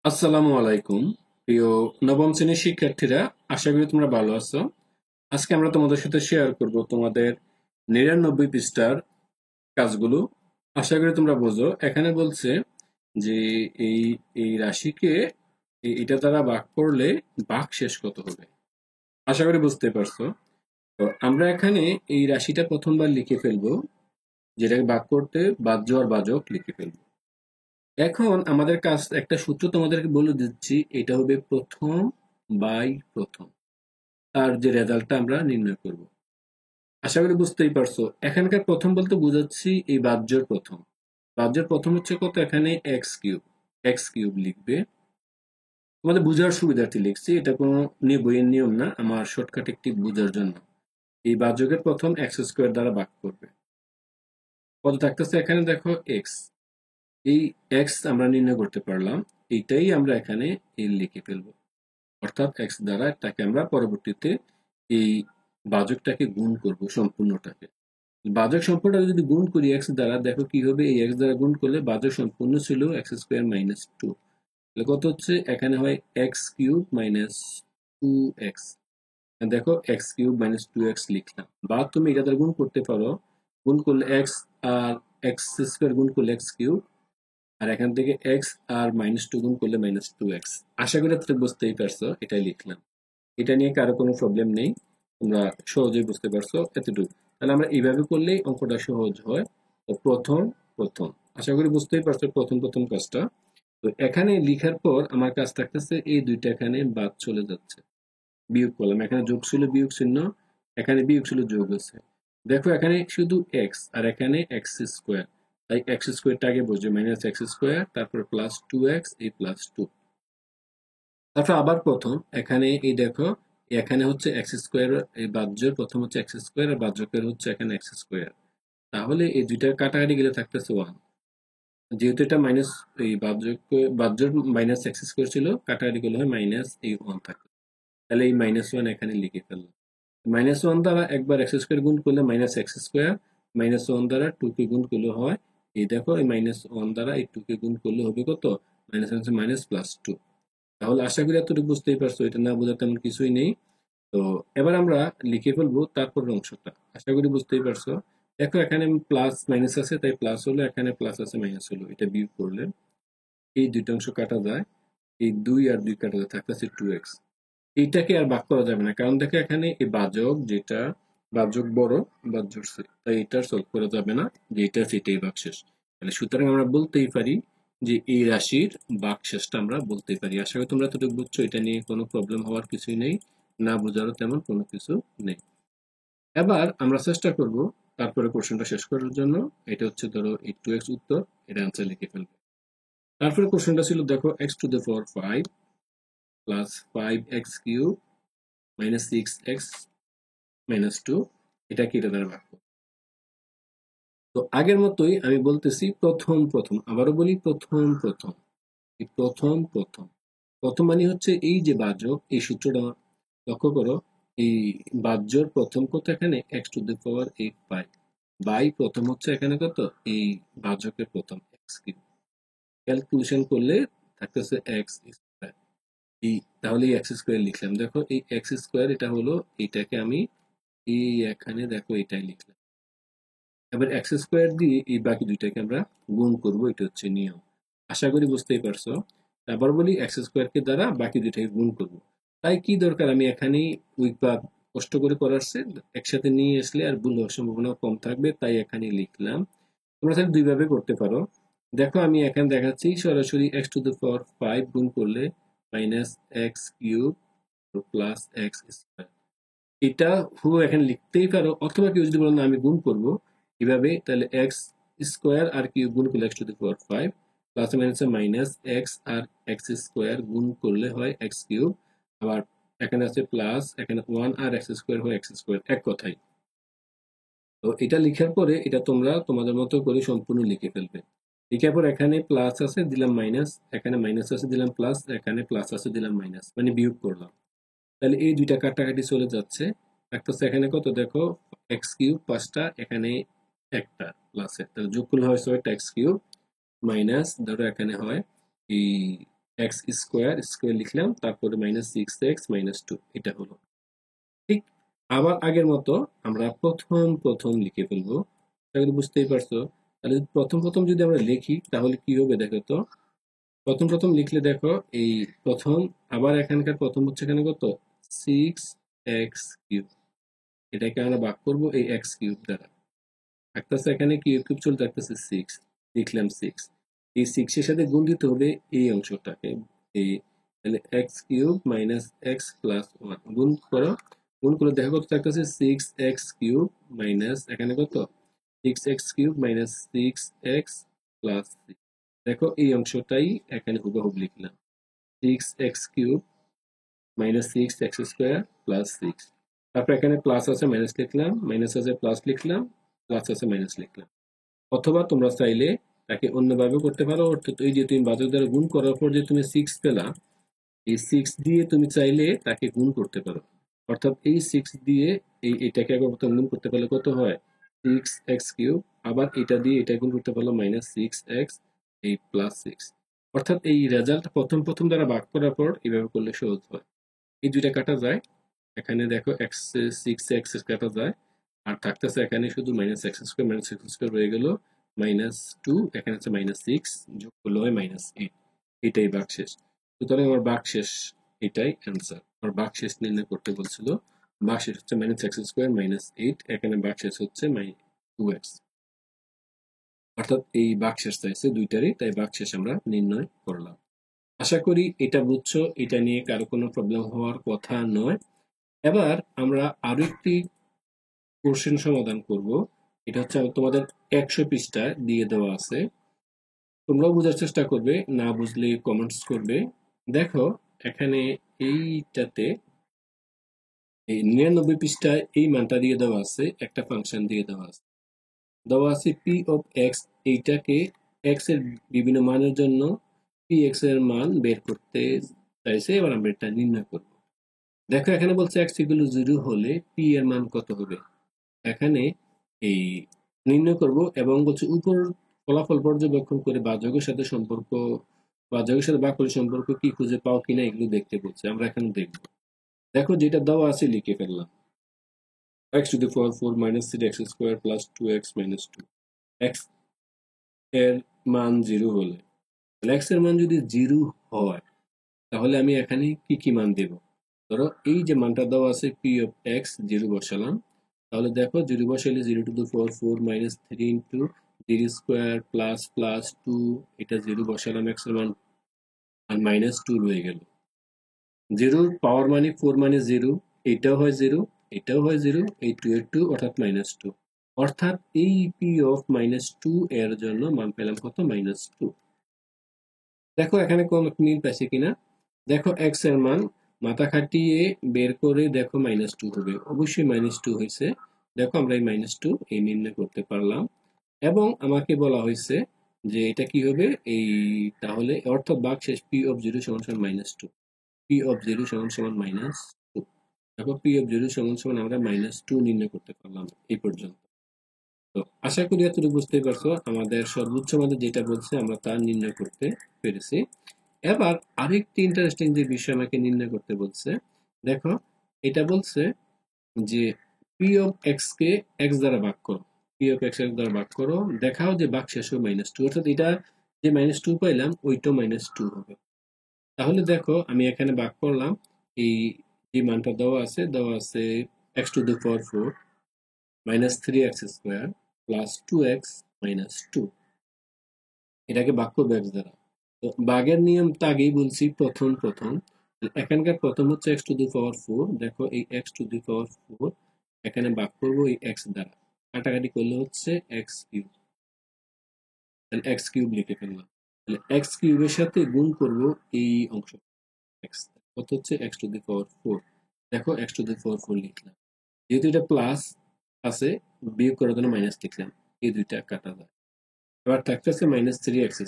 আসসালামু আলাইকুম প্রিয় নবম শ্রেণীর শিক্ষার্থীরা, আশা করি তোমরা ভালো আছো। আজকে আমরা তোমাদের সাথে শেয়ার করব তোমাদের 99 পৃষ্ঠার কাজগুলো। আশা করি তোমরা বোঝো। এখানে বলছে যে এই এই রাশিকে এটা দ্বারা ভাগ করলে ভাগ শেষ কত হবে। আশা করি বুঝতে পারছো। তো আমরা এখানে এই রাশিটা প্রথমবার লিখে ফেলবো, যেটাকে ভাগ করতে বাহ্য আর বাজক লিখে ফেলবো। এখন আমাদের কাজ, একটা সূত্র তোমাদেরকে বলে দিচ্ছি, এটা হবে প্রথম বাই প্রথম। তার যে রেজাল্টটা আমরা নির্ণয় করব। আশা করি বুঝতেই পারছো। এখানকার প্রথম বলতে বুঝাচ্ছি এই বাহ্যের প্রথম। বাহ্যের প্রথম হচ্ছে কত, এখানে এক্স কিউব। এক্স কিউব লিখবে, তোমাদের বুঝার সুবিধার্থে লিখছি, এটা কোনো বইয়ের নিয়ম না, আমার শর্টকাট একটি বুঝার জন্য। এই বাহ্যকের প্রথম এক্স স্কোয়ার দ্বারা ভাগ করবে। কত থাকতেছে এখানে দেখো এক্স। এই এক্স আমরা নির্ণয় করতে পারলাম, এইটাই আমরা এখানে লিখে ফেলবো। অর্থাৎ এক্স দ্বারা তাকে আমরা পরবর্তীতে এই ভাজকটাকে গুণ করব সম্পূর্ণটাকে। ভাজক সম্পূর্ণটা যদি গুণ করি এক্স দ্বারা, দেখো কি হবে, এই এক্স দ্বারা গুণ করলে ভাজক সম্পূর্ণ ছিল এক্স স্কোয়ার মাইনাস টু। তাহলে কত হচ্ছে, এখানে হয় x cube minus two x. দেখো x cube minus two x লিখলাম। বা তুমি এটা দ্বারা গুণ করতে পারো, গুণ করলে এক্স আর এক্স স্কোয়ার গুণ করলে এক্স কিউব, আর এখান থেকে এক্স আর মাইনাস টু গুণ করলে মাইনাস টু এক্স। আশা করি তুমি বুঝতেই পারছো, এটাই লিখলাম। এটা নিয়ে কারো কোনো প্রবলেম নেই, তোমরা সহজেই বুঝতে পারছো এতটুকু। তাহলে আমরা এইভাবে করলেই অঙ্কটা সহজ হয়। তো প্রথম প্রথম, আশা করি বুঝতেই পারছো প্রথম প্রথম কাজটা। তো এখানে লিখার পর আমার কাজ থাকতেছে এই দুইটা এখানে বাদ চলে যাচ্ছে, বিয়োগ করলাম। এখানে যোগ ছিল বিয়োগ চিহ্ন, এখানে বিয়োগ ছিল যোগ আছে। দেখো এখানে শুধু এক্স আর এখানে এক্স স্কোয়ার, তাই এক্স স্কোয়ারটা আগে বসবে, মাইনাস এক্স স্কোয়ার, তারপর প্লাস টু এক্স, এই প্লাস টু। তারপর আবার প্রথম, এখানে এই দেখো, এখানে হচ্ছে এক্স স্কোয়ার, এই বাহ্যের প্রথম হচ্ছে এক্স স্কোয়ার আর বাহ্যকের হচ্ছে এখানে এক্স স্কোয়ার। তাহলে এই দুইটা কাটাকাটি গেলে থাকতেছে ওয়ান। যেহেতু এটা মাইনাস, এই বাহ্যের মাইনাস এক্স স্কোয়ার ছিল, কাটাকাটি গেলে হয় মাইনাস এই ওয়ান থাকে। তাহলে এই মাইনাস ওয়ান এখানে লিখে ফেললাম। মাইনাস ওয়ান দ্বারা একবার এক্স স্কোয়ার গুণ করলে minus x square, minus one দ্বারা টু কে গুণ করলে হয়, এই দেখো এই মাইনাস ওয়ান দ্বারা এই টু কে গুণ করলে হবে কত, মাইনাস মাইনাস প্লাস টু। তাহলে আশা করি এতটুকু বুঝতেই পারছো, এটা না বোঝার তেমন কিছুই নেই। তো এবার আমরা লিখে ফেলবো তারপরের অংশটা। আশা করি বুঝতেই পারছো। দেখো এখানে প্লাস মাইনাস আছে, তাই প্লাস হলো, এখানে প্লাস আছে মাইনাস হলো, এটা বিয়োগ করলে এই দুইটা অংশ কাটা যায়, এই দুই আর দুই কাটা যায়, থাকতেছে টু এক্স। এইটাকে আর ভাগ করা যাবে না, কারণ দেখো এখানে এই ভাজক যেটা, ভাজক বড়, ভাজক ছোট, তাই এটার সলভ করা যাবে না, যেটা সেটাই ভাগশেষ। তাহলে সুতরাং আমরা বলতেই পারি যে এই রাশির ভাগশেষটা আমরা বলতেই পারি। আশা করি তোমরা এতটুকু বুঝছো, এটা নিয়ে কোনো প্রবলেম হওয়ার কিছুই নেই, না বোঝারও তেমন কোনো কিছু নেই। এবার আমরা চেষ্টা করব তারপরে কোশ্চেনটা শেষ করার জন্য। এটা হচ্ছে ধরো এই টু এক্স উত্তর, এটা আনসার লিখে ফেলবো। তারপরে কোশ্চেনটা ছিল দেখো x to the power five plus five x cube minus six x minus two, এটা কি এটা দ্বারা ভাগ করব। তো আগের মতোই আমি বলতেছি প্রথম প্রথম, আবারও বলি প্রথম প্রথম। এই প্রথম প্রথম, প্রথম মানে হচ্ছে এই যে ভাজক, এই সূত্রটা লক্ষ্য করো। এই ভাজ্যর প্রথম কত, এখানে x to the power eight পাই, বাই প্রথম হচ্ছে এখানে কত, এই ভাজকের প্রথম এক্স কিউব। ক্যালকুলেশন করলে থাকতেছে এক্স স্কোয়ার। এই তাহলে এই এক্স স্কোয়ার লিখলাম। দেখো এই এক্স স্কোয়ার এটা হলো, এইটাকে আমি এই এখানে দেখো এটাই লিখলাম। এবার এক্স স্কোয়ার দিয়ে এই বাকি দুইটাকে আমরা গুণ করব, এটা হচ্ছে নিয়ম। আশা করি বুঝতেই পারছো। আবার বলি এক্স স্কোয়ারকে দ্বারা বাকি দুইটাকে গুণ করব। তাই কি দরকার, আমি এখানেই ওই কষ্ট করে করার চেয়ে একসাথে নিয়ে আসলে আর ভুল হওয়ার সম্ভাবনা কম থাকবে, তাই এখানে লিখলাম। তোমরা তাহলে দুইভাবে করতে পারো। দেখো আমি এখানে দেখাচ্ছি সরাসরি x to the power five গুণ করলে minus x cube plus x square. এটা পুরো এখানে লিখতেই পারো, অথবা কেউ যদি বলো না আমি গুণ করব এভাবে, তাহলে এক্স স্কোয়ার আর কিউব গুণ করলে x to the power five, plus মাইনাসে মাইনাস এক্স আর এক্স স্কোয়ার গুণ করলে হয় এক্স কিউব। আবার এখানে আছে প্লাস, এখানে ওয়ান আর এক্স স্কোয়ার হয় এক্স স্কোয়ার, এক কথাই। তো এটা লিখার পরে এটা তোমরা তোমাদের মতো করে সম্পূর্ণ লিখে ফেলবে। লিখার পর এখানে প্লাস আছে দিলাম মাইনাস, এখানে মাইনাস আছে দিলাম প্লাস, এখানে প্লাস আছে দিলাম মাইনাস, মানে বিয়োগ করলাম। তাহলে এই দুইটা কাটাকাটি চলে যাচ্ছে। একটা এখানে কত দেখো, এক্স কিউব পাঁচটা, এখানে একটা প্লাসের, তাহলে যোগ করলে হয় ছয়টা এক্স কিউব, মাইনাস ধরো এখানে হয় এই এক্স স্কোয়ার স্কোয়ার লিখলাম, তারপরে মাইনাস 6x মাইনাস 2, এটা হলো। ঠিক আবার আগের মতো আমরা প্রথম প্রথম লিখে ফেলবো, এটা কিন্তু বুঝতেই পারছো। তাহলে প্রথম প্রথম যদি আমরা লিখি তাহলে কি হবে দেখো তো। প্রথম প্রথম লিখলে দেখো এই প্রথম, আবার এখানকার প্রথম হচ্ছে এখানে কত, 6x কিউব, এটাকে আমরা ভাগ করবো এই এক্স কিউব দ্বারা। থাকতেছে এখানে কিউব কিউব চলে থাকতেছে 6, লিখলাম 6। এই 6 এর সাথে গুণ দিতে হবে এই অংশটাকে, এই তাহলে x cube minus x plus 1 গুণ করো। গুণ করে দেখা কত থাকতেছে 6x কিউব মাইনাস এখানে কত 6x cube minus 6x plus 6। দেখো এই অংশটাই এখানে হুবহু লিখলাম, 6x cube minus 6x square plus 6। তারপর এখানে প্লাস আছে মাইনাস লিখলাম, মাইনাস আছে প্লাস লিখলাম, প্লাস আছে মাইনাস লিখলাম। অথবা তোমরা চাইলে তাকে অন্যভাবে করতে পারো, অর্থাৎ এই যে তুমি বাজার দ্বারা গুণ করার পর যে তুমি 6 পেলা, এই 6 দিয়ে তুমি চাইলে তাকে গুণ করতে পারো। অর্থাৎ এই 6 দিয়ে এটাকে একবার প্রথম গুণ করতে পারলে কত হয় 6x কিউব, আবার এটা দিয়ে এটা গুণ করতে পারলো মাইনাস 6x এই প্লাস 6। অর্থাৎ এই রেজাল্ট প্রথম প্রথম দ্বারা ভাগ করার পর এইভাবে করলে সহজ হয়। এই দুইটা কাটা যায়, এখানে দেখো এক্স 6x কাটা যায়, আর থাকতেছে এখানে শুধু মাইনাস এক্স স্কোয়ার রয়ে গেল -2, এখানে আছে -6 যোগ করলে হয় -8। এটাই ভাগশেষ। সুতরাং আমার ভাগশেষ এটাই অ্যান্সার। আমার ভাগশেষ নির্ণয় করতে বলছিল, ভাগশেষ হচ্ছে -x² - 8, এখানে ভাগশেষ হচ্ছে 2x। অর্থাৎ এই ভাগশেষ চাইছে দুইটারই, তাই ভাগশেষ আমরা নির্ণয় করলাম। আশা করি এটা বুঝছো, এটা নিয়ে কারো কোনো প্রবলেম হওয়ার কথা নয়। এবার আমরা আরো একটি কোশ্চেন সমাধান করব। এটা হচ্ছে তোমাদের 100 পৃষ্ঠা দিয়ে দেওয়া আছে, তোমরাও বোঝার চেষ্টা করবে, না বুঝলে কমেন্টস করবে। দেখো এখানে এইটাতে এই 99 পৃষ্ঠায় এই মানটা দিয়ে দেওয়া আছে, একটা ফাংশন দিয়ে দেওয়া আছে পি অফ এক্স। এইটাকে এক্স এর বিভিন্ন মানের জন্য পি এক্স এর মান বের করতে চাইছে, এবার আমরা এটা নির্ণয় করব। দেখো এখানে বলছে এক্স ইকুয়াল 0 হলে পি এর মান কত হবে, এখানে এই নির্ণয় করব। এবং বলছে উপর ফলাফল পর্যবেক্ষণ করে বাচকের সাথে সম্পর্ক, বাচকের সাথে বাক্যের সম্পর্ক কি খুঁজে পাও কিনা এগুলো দেখতে বলছে, আমরা এখানে দেখব। দেখো যেটা দেওয়া আছে লিখে ফেললাম, x⁴ - 3x² + 2x - 2। x এর মান 0 হলে, x এর মান যদি 0 হয় তাহলে আমি এখানে কি কি মান দেব। ধরো এই যে মানটা দেওয়া আছে পি অফ এক্স 0 বসালাম, তাহলে দেখো 0 বসাইলে 0⁴ - 3 ইন্টু 0² প্লাস 2, এটা 0 বসালাম, এক্স এর মান আর -2 রয়ে গেল। 0 পাওয়ার মানে 4 মানে 0, এটাও হয় 0, এটাও হয় 0, এই 2 এর 2 অর্থাৎ -2। অর্থাৎ এই পি অফ -2 এর জন্য মান পেলাম কত, -2। দেখো এখানে কোন মিল পাইছে কিনা, দেখো এক্স এর মান মাথা খাটিয়ে বের করে দেখো -2 হবে, অবশ্যই -2 হয়েছে। দেখো আমরা এই -2 এই নির্ণয় করতে পারলাম। এবং আমাকে বলা হয়েছে যে এটা কি হবে, এই তাহলে অর্থাৎ ভাগশেষ পি অফ 0 = -2, পি অফ 0 = -2। দেখো পি অফ 0 = আমরা -2 নির্ণয় করতে পারলাম এই পর্যন্ত। তো আশা করি এতটুকু বুঝতে পারছো, আমাদের সর্বোচ্চ মানে যেটা বলছে আমরা তা নির্ণয় করতে পেরেছি। এবার আরেকটি ইন্টারেস্টিং যে বিষয় আমাকে নির্ণয় করতে বলছে, দেখো এটা বলছে যে P of x K x দ্বারা ভাগ করো, পি অফ এক্স এক্স দ্বারা ভাগ করো, দেখাও যে ভাগশেষ হবে -2। অর্থাৎ এটা যে -2 পাইলাম ওইটাও -2 হবে। তাহলে দেখো আমি এখানে ভাগ করলাম, এই যে মানটা দেওয়া আছে x⁴ - 3x² + 2x - 2, এটাকে ভাগ করবো x দ্বারা। তো ভাগের নিয়ম তো আগেই বলছি, প্রথম প্রথম এখানকার প্রথম হচ্ছে x⁴, দেখো এই x⁴ এখানে ভাগ করবো এই x দ্বারা, কাটাকাটি করলে হচ্ছে x কিউব, তাহলে x কিউব লিখে ফেললাম। তাহলে x কিউবের সাথে গুণ করব এই অংশ x, কত হচ্ছে x⁴। দেখো x⁴ লিখলাম, যেহেতু এটা প্লাস আছে বিয়োগ করার জন্য মাইনাস লিখলাম, এই দুইটা কাটা যায়। এবার থাকতেছে -3x²।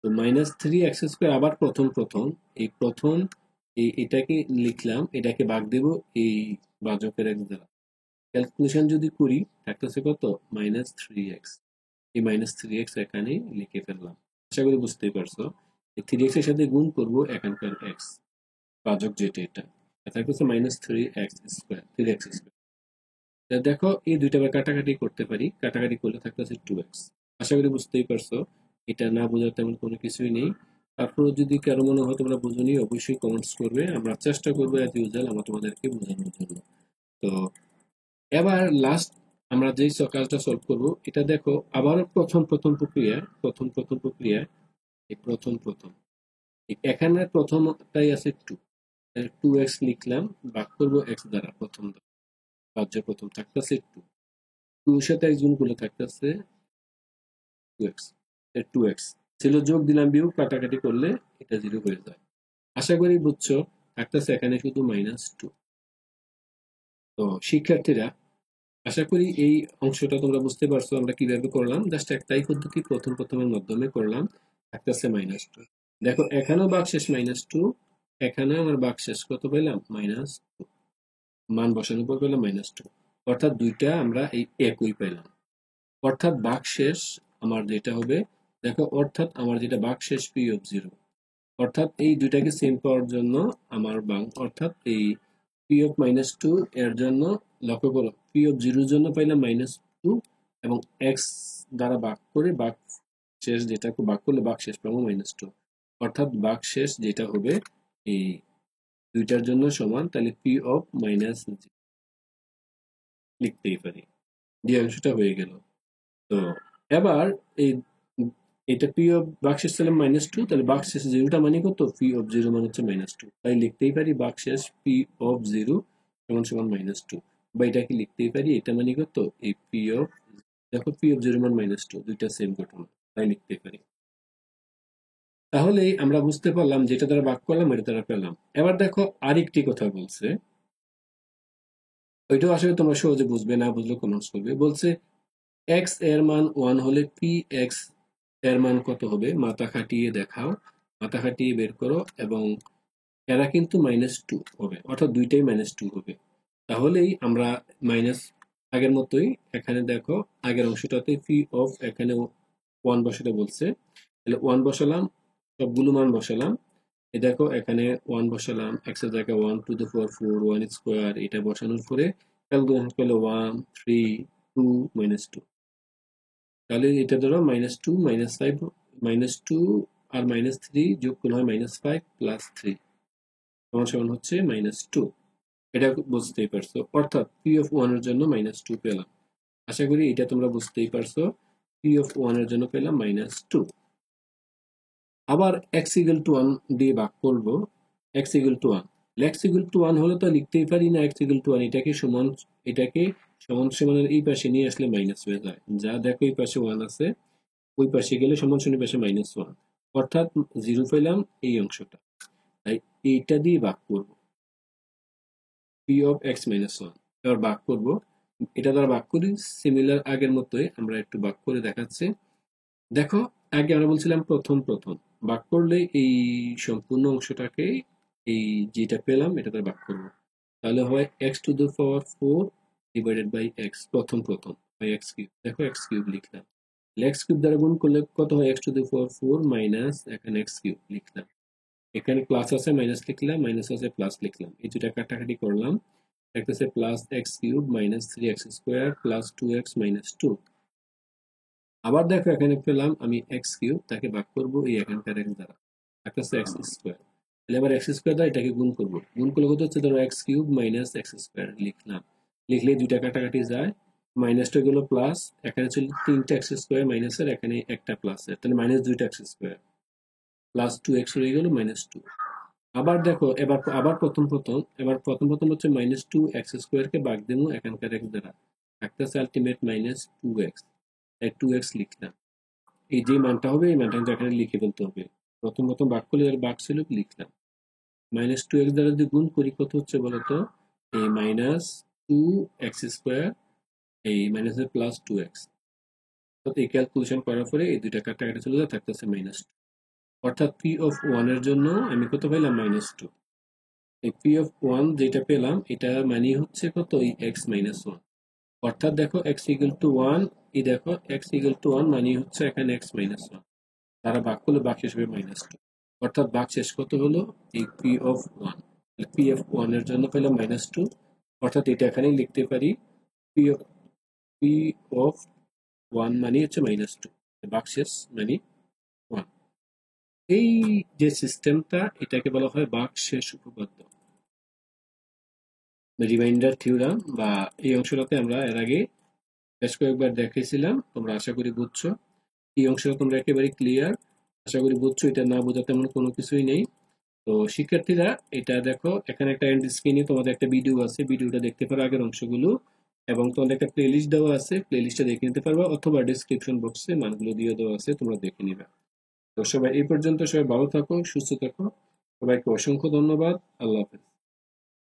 তো -3x² আবার প্রথম প্রথম এই প্রথম এটাকে লিখলাম, এটাকে ভাগ দেব এই ভাজকের x দ্বারা। ক্যালকুলেশন যদি করি থাকতেছে কত, -3x। এই -3x এখানে লিখে ফেললাম। আশা করি বুঝতেই পারছো। এই 3x এর সাথে গুণ করব এখানকার x, ভাজক যেটা এটা থাকতেছে -3x², 3x²। দেখো এই দুইটা আবার কাটাকাটি করতে পারি, কাটাকাটি করলে থাকতেছে 2x। আশা করি বুঝতেই পারছো, এটা না বোঝার তেমন কোনো কিছুই নেই। তারপরে যদি কারো মনে হয় তোমরা বুঝুনি, অবশ্যই কমেন্টস করবে, আমরা চেষ্টা করবো অ্যাজ ইউজুয়াল আমরা তোমাদেরকে বোঝানোর জন্য। তো এবার লাস্ট আমরা যেই কাজটা সলভ করব, এটা দেখো আবার প্রথম প্রক্রিয়া এই প্রথম এখানে প্রথমটাই আছে 2, 2x লিখলাম, ভাগ করবো x দ্বারা, প্রথম ভাজ্য প্রথম থাকতেছে 2, 2 এর সাথে x গুণ করলে থাকতেছে 2x, 2x ছিল, যোগ দিলাম বিয়োগ কাটাকাটি করলে এটা 0 হয়ে যায়। আশা করি বুঝছো, থাকতেছে এখানে শুধু -2। তো শিক্ষার্থীরা, আশা করি এই অংশটা তোমরা বুঝতে পারছো আমরা কিভাবে করলাম, জাস্ট একটাই পদ্ধতি, প্রথমের মাধ্যমে করলাম, থাকতেছে -2। দেখো এখানেও ভাগশেষ -2, এখানে আমার ভাগশেষ কত পেলাম, -2, মান বসানোর পর পেলাম -2, অর্থাৎ দুইটা আমরা এই একই পেলাম। অর্থাৎ ভাগশেষ আমার যেটা হবে, দেখো অর্থাৎ আমার যেটা ভাগশেষ p(0), অর্থাৎ এই দুইটাকে সেম পাওয়ার জন্য আমার অর্থাৎ এই p(-2) এর জন্য লক্ষ্য করো, p(0) জন্য পাইলাম -2 এবং x দ্বারা ভাগ করে ভাগশেষ যেটাকে ভাগ করলে ভাগশেষ পাবো -2, অর্থাৎ ভাগশেষ যেটা হবে এই দুইটার জন্য সমান, তাহলে p(-0) লিখতেই পারি, যে অংশটা হয়ে গেল। তো এবার এই এটা ভাগশেষ ছিল -2, তাহলে ভাগশেষ 0টা মানে কত, p(0) মানে হচ্ছে -2, তাই লিখতেই পারি ভাগশেষ p(0) সমান -2, বা এটাকে লিখতেই পারি এটা মানে কত, এই দেখো p(0) মান -2, দুইটা সেম ঘটনা, তাই লিখতে পারি। তাহলে আমরা বুঝতে পারলাম যেটা দ্বারা ভাগ করলাম এটা দ্বারা পেলাম। এবার দেখো আরেকটি কথা বলছে, ওইটাও আসলে তোমরা সহজে বুঝবে, না বুঝলে কমেন্টস করবে। বলছে x এর মান 1 হলে px এর মান কত হবে, মাথা খাটিয়ে দেখাও, মাথা খাটিয়ে বের করো, এবং এরা কিন্তু -2 হবে, অর্থাৎ দুইটাই -2 হবে। তাহলেই আমরা মাইনাস আগের মতোই এখানে দেখো আগের অংশটাতে এখানে 1 বসাতে বলছে, তাহলে 1 বসালাম, সবগুলো মান বসালাম। এই দেখো এখানে 1 বসালাম, x এর জায়গায় 1 to the power 4, 1 স্কয়ার, এটা বসানোর পরে ক্যালকুলেশন করলে 1 3 2 -2, তাহলে এটা ধরো -2 -5 -2 আর -3 যোগ করলে হয় -5 প্লাস 3 সমান হচ্ছে -2। এটা বুঝতেই পারছো, অর্থাৎ p(1) এর জন্য -2 পেলাম। আশা করি এটা তোমরা বুঝতেই পারছো, p(1) এর জন্য পেলাম -2। আবার x = 1 দিয়ে ভাগ করব, x = 1, x = 1 হলে তো লিখতেই পারি না x = 1, এটাকে সমানের এই পাশে নিয়ে আসলে মাইনাস হয়ে যায়, যা দেখো এই পাশে 1 আছে, ওই পাশে গেলে সমান পাশে -1, অর্থাৎ 0 পেলাম এই অংশটা, তাই এইটা দিয়ে ভাগ করব, p(x-1), এবার ভাগ করব, এটা দ্বারা ভাগ করি, সিমিলার আগের মতোই আমরা একটু ভাগ করে দেখাচ্ছি। দেখো আগে আমরা বলছিলাম প্রথম ভাগ করলে এই সম্পূর্ণ অংশটাকে এই যেটা পেলাম এটা দ্বারা ভাগ করব, তাহলে হয় x to the power 4 divided by x, প্রথম by x3, দেখো x3 লিখলাম, x3 দ্বারা গুণ করলে কত হয়, x to the power 4 minus এখানে x3 লিখলাম, এখানে প্লাস আছে মাইনাস লিখলাম, মাইনাস আছে প্লাস লিখলাম, এই দুটা কাটাকাটি করলাম, থাকতেছে +x³ - 3x² + 2x - 2। আবার দেখো এখানে পেলাম আমি x³ তাকে ভাগ করব এই এখানকার x দ্বারা, থাকতেছে x², তাহলে এবার x² দ্বারা এটাকে গুণ করব, গুণ করলে কত হচ্ছে, ধরো x³ - x² লিখলাম, লিখলে দুইটা কাটাকাটি যায়, মাইনাসটা গেল প্লাস, এখানে ছিল 3টা x² মাইনাসের, এখানে একটা প্লাসের, তাহলে -2টা x² প্লাস 2x হয়ে গেল -2। আবার দেখো আবার প্রথম হচ্ছে -2x² কে ভাগ দেবো এখানকার x দ্বারা, থাকতেছে আলটিমেট -2x, তাই 2x লিখলাম, এই যে মানটা হবে এই মানটা কিন্তু এখানে লিখে ফেলতে হবে, প্রথম ভাগ করলে এর ভাগ ছিল লিখলাম, -2x দ্বারা যদি গুণ করি কত হচ্ছে বলতো, এই -2x², এই মাইনাসের প্লাস 2x, তো এই ক্যালকুলেশন করার পরে এই দুইটা কাটাকাটি চলে যায়, থাকতেছে -2, অর্থাৎ p(1) এর জন্য আমি কত পেলাম, -2। এই p(1) যেটা পেলাম এটা মানে হচ্ছে কত, এই x - 1, অর্থাৎ দেখো x = 1, এই দেখো x = 1 মানে হচ্ছে এখানে x - 1, তারা ভাগ করলে ভাগশেষ হবে -2। অর্থাৎ ভাগ শেষ কত হলো এই P of one, P of one এর জন্য পেলাম -2, অর্থাৎ এটা এখানেই লিখতে পারি পি অফ ওয়ান মানে হচ্ছে -2, ভাগ শেষ মানে ওয়ান। এই যে সিস্টেমটা এটাকে বলা হয় ভাগ শেষ উপপাদ্য, রিমাইন্ডার থিওরাম, বা এই অংশটাতে আমরা এর আগে বেশ কয়েকবার দেখাইছিলাম, তোমরা আশা করি বুঝছো। এই অংশটা তোমরা একেবারে ক্লিয়ার, আশা করি বুঝছো, এটা না বোঝা তেমন কোনো কিছুই নেই। তো শিক্ষার্থীরা এটা দেখো, এখানে একটা এন্ড স্ক্রিনে তোমাদের একটা ভিডিও আছে, ভিডিওটা দেখতে পারো আগের অংশগুলো, এবং তোমাদের একটা প্লেলিস্ট দেওয়া আছে, প্লেলিস্টটা দেখে নিতে পারবা, অথবা ডিসক্রিপশন বক্সে মানগুলো দিয়ে দেওয়া আছে, তোমরা দেখে নিবে। তো সবাই এই পর্যন্ত, সবাই ভালো থাকো, সুস্থ থাকো, সবাইকে অসংখ্য ধন্যবাদ, আল্লাহ হাফেজ।